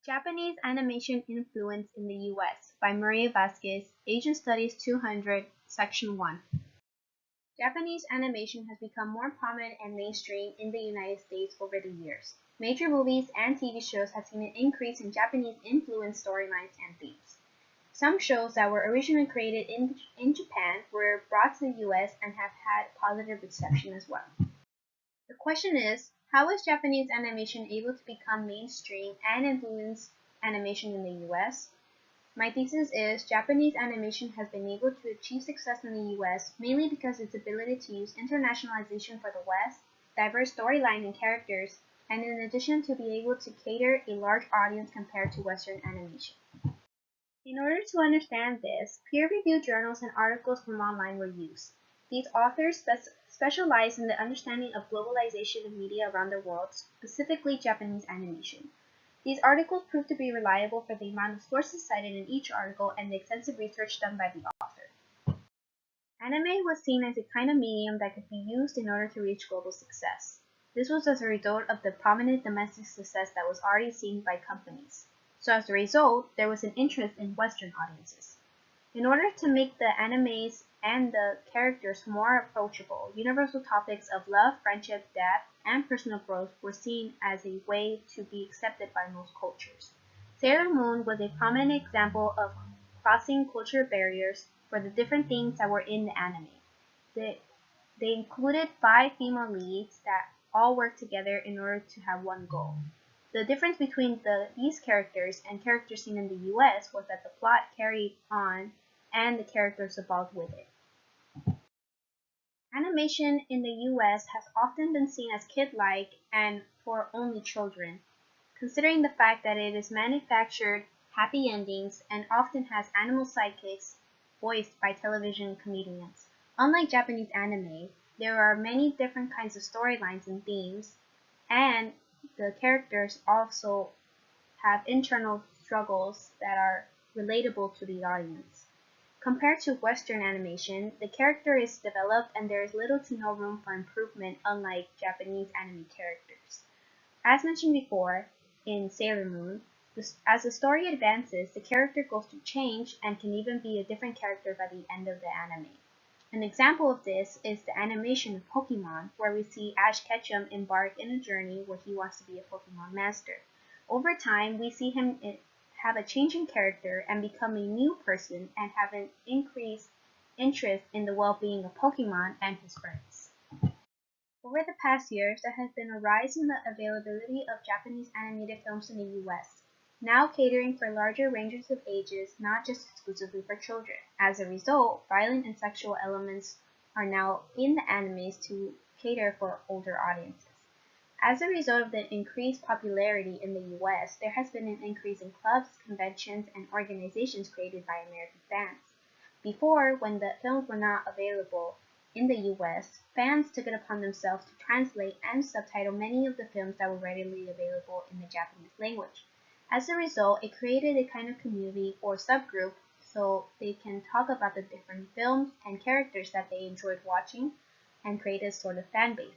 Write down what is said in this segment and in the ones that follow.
Japanese Animation Influence in the U.S. by Maria Vasquez, Asian Studies 200, Section 1. Japanese animation has become more prominent and mainstream in the United States over the years. Major movies and TV shows have seen an increase in Japanese influence storylines and themes. Some shows that were originally created in Japan were brought to the U.S. and have had positive reception as well. The question is, how is Japanese animation able to become mainstream and influence animation in the US? My thesis is Japanese animation has been able to achieve success in the US mainly because its ability to use internationalization for the West, diverse storyline and characters, and in addition to be able to cater a large audience compared to Western animation. In order to understand this, peer-reviewed journals and articles from online were used. These authors specialize in the understanding of globalization of media around the world, specifically Japanese animation. These articles proved to be reliable for the amount of sources cited in each article and the extensive research done by the author. Anime was seen as a kind of medium that could be used in order to reach global success. This was as a result of the prominent domestic success that was already seen by companies. So as a result, there was an interest in Western audiences. In order to make the animes and the characters more approachable, universal topics of love, friendship, death, and personal growth were seen as a way to be accepted by most cultures. Sailor Moon was a prominent example of crossing cultural barriers for the different themes that were in the anime. They included 5 female leads that all worked together in order to have one goal. The difference between these characters and characters seen in the US was that the plot carried on and the characters evolved with it. Animation in the US has often been seen as kid-like and for only children, considering the fact that it is manufactured happy endings and often has animal sidekicks voiced by television comedians. Unlike Japanese anime, there are many different kinds of storylines and themes, and the characters also have internal struggles that are relatable to the audience. Compared to Western animation, the character is developed and there is little to no room for improvement, unlike Japanese anime characters. As mentioned before, in Sailor Moon, as the story advances, the character goes through change and can even be a different character by the end of the anime. An example of this is the animation of Pokemon, where we see Ash Ketchum embark in a journey where he wants to be a Pokemon master. Over time, we see him have a change in character and become a new person and have an increased interest in the well-being of Pokemon and his friends. Over the past years, there has been a rise in the availability of Japanese animated films in the US, now catering for larger ranges of ages, not just exclusively for children. As a result, violent and sexual elements are now in the animes to cater for older audiences. As a result of the increased popularity in the US, there has been an increase in clubs, conventions, and organizations created by American fans. Before, when the films were not available in the US, fans took it upon themselves to translate and subtitle many of the films that were readily available in the Japanese language. As a result, it created a kind of community or subgroup so they can talk about the different films and characters that they enjoyed watching and create a sort of fan base.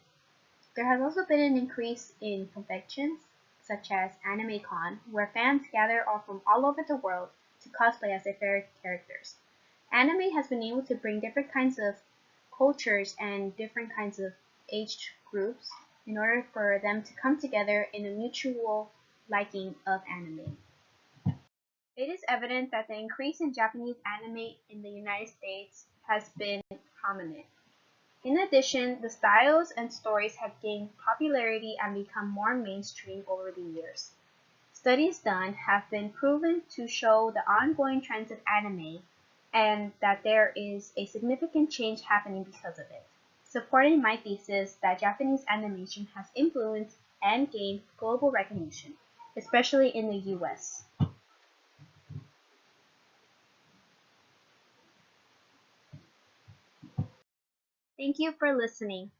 There has also been an increase in conventions, such as AnimeCon, where fans gather from all over the world to cosplay as their favorite characters. Anime has been able to bring different kinds of cultures and different kinds of age groups in order for them to come together in a mutual liking of anime. It is evident that the increase in Japanese anime in the United States has been prominent. In addition, the styles and stories have gained popularity and become more mainstream over the years. Studies done have been proven to show the ongoing trends of anime and that there is a significant change happening because of it, supporting my thesis that Japanese animation has influenced and gained global recognition, especially in the US. Thank you for listening.